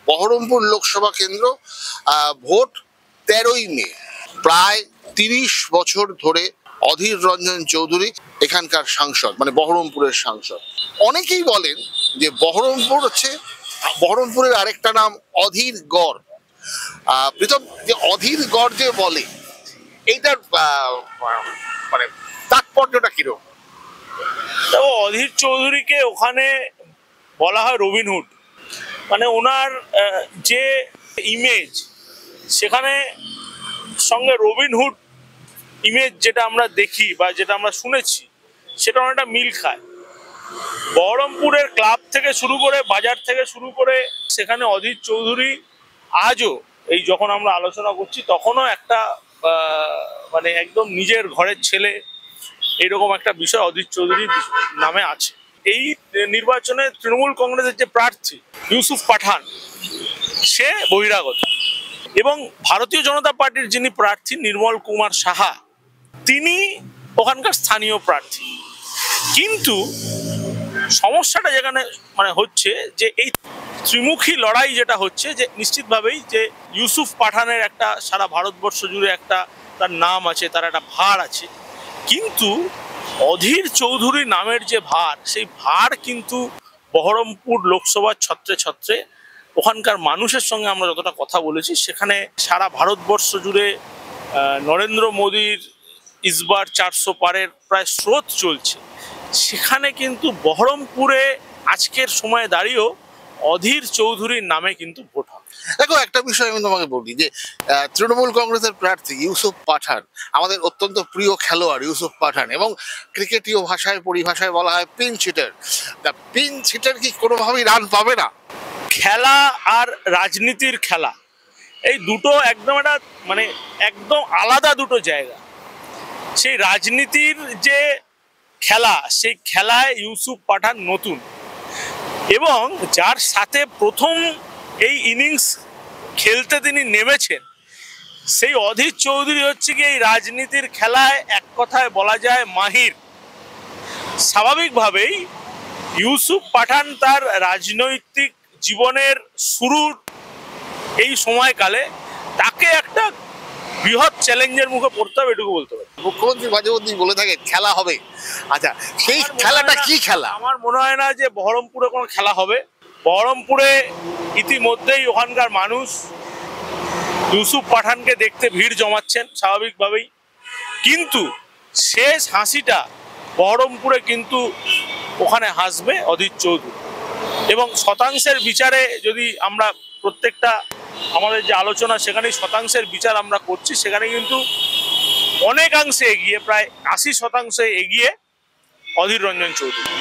বহরমপুর লোকসভা কেন্দ্র, ভোট 13ই মে। প্রায় 30 বছর ধরে অধীর রঞ্জন চৌধুরী এখানকার সাংসদ, মানে বহরমপুরের সাংসদ। অনেকেই বলেন যে বহরমপুরের আরেকটা নাম অধীর গড়। প্রীতম, যে অধীর গড় যে বলে, এইটার মানে তাৎপর্যটা কিরকম? অধীর চৌধুরীকে ওখানে বলা হয় রবিনহুড, মানে ওনার যে ইমেজ সেখানে সঙ্গে রবিনহুড ইমেজ যেটা আমরা দেখি বা যেটা আমরা শুনেছি সেটা অনেকটা মিল খায়। বহরমপুরের ক্লাব থেকে শুরু করে, বাজার থেকে শুরু করে, সেখানে অধীর চৌধুরী আজও এই যখন আমরা আলোচনা করছি তখনও একটা মানে একদম নিজের ঘরের ছেলে এইরকম একটা বিষয় অধীর চৌধুরীর নামে আছে। এই নির্বাচনে তৃণমূল কংগ্রেসের যে প্রার্থী ইউসুফ পাঠান, সে বহিরাগত, এবং ভারতীয় জনতা পার্টির যিনি প্রার্থী নির্মল কুমার সাহা, তিনি ওখানকার স্থানীয় প্রার্থী। কিন্তু সমস্যাটা যেখানে মানে হচ্ছে যে এই ত্রিমুখী লড়াই যেটা হচ্ছে, যে নিশ্চিতভাবেই যে ইউসুফ পাঠানের একটা সারা ভারতবর্ষ জুড়ে একটা তার নাম আছে, তার একটা ভার আছে, কিন্তু অধীর চৌধুরী নামের যে ভার, সেই ভার কিন্তু বহরমপুর লোকসভার ছত্রে ছত্রে ওখানকার মানুষের সঙ্গে আমরা যতটা কথা বলেছি, সেখানে সারা ভারতবর্ষ জুড়ে নরেন্দ্র মোদীর ইসবার 400 পারের প্রায় স্রোত চলছে। সেখানে কিন্তু বহরমপুরে আজকের সময়ে দাঁড়িয়েও অধীর চৌধুরীর নামে কিন্তু ভোট হবে। দেখো, একটা বিষয় আমি তোমাকে বলি যে তৃণমূল কংগ্রেসের প্রার্থী ইউসুফ পাঠান, আমাদের অত্যন্ত প্রিয় খেলোয়াড় ইউসুফ পাঠান, এবং ক্রিকেটীয় পরিভাষায় বলা হয় পিঞ্চ হিটার। পিঞ্চ হিটার কি কোনোভাবেই রান পাবে না? খেলা আর রাজনীতির খেলা, এই দুটো একদম একটা মানে একদম আলাদা দুটো জায়গা। সেই রাজনীতির যে খেলা, সেই খেলায় ইউসুফ পাঠান নতুন, এবং যার সাথে প্রথম এই ইনিংস খেলতে তিনি নেমেছেন, সেই অধীর চৌধুরী হচ্ছে কি এই রাজনীতির খেলায় এক কথায় বলা যায় মাহির। স্বাভাবিকভাবেই ইউসুফ পাঠান তার রাজনৈতিক জীবনের শুরুর এই সময়কালে তাকে একটা বৃহৎ চ্যালেঞ্জের মুখে পড়তে হবে, এটুকু বলতে পারি। মুখ্যমন্ত্রী মাঝে মধ্যেই বলে থাকে খেলা হবে। আচ্ছা, সেই খেলাটা কি খেলা? আমার মনে হয় না যে বহরমপুরে কোনো খেলা হবে। বহরমপুরে ইতিমধ্যেই ওখানকার মানুষ ইউসুফ পাঠানকে দেখতে ভিড় জমাচ্ছেন স্বাভাবিকভাবেই, কিন্তু শেষ হাসিটা বহরমপুরে কিন্তু ওখানে হাসবে অধীর চৌধুরী। এবং শতাংশের বিচারে যদি আমরা প্রত্যেকটা আমাদের যে আলোচনা, সেখানে শতাংশের বিচার আমরা করছি, সেখানে কিন্তু অনেকাংশে এগিয়ে, প্রায় 80% এগিয়ে অধীর রঞ্জন চৌধুরী।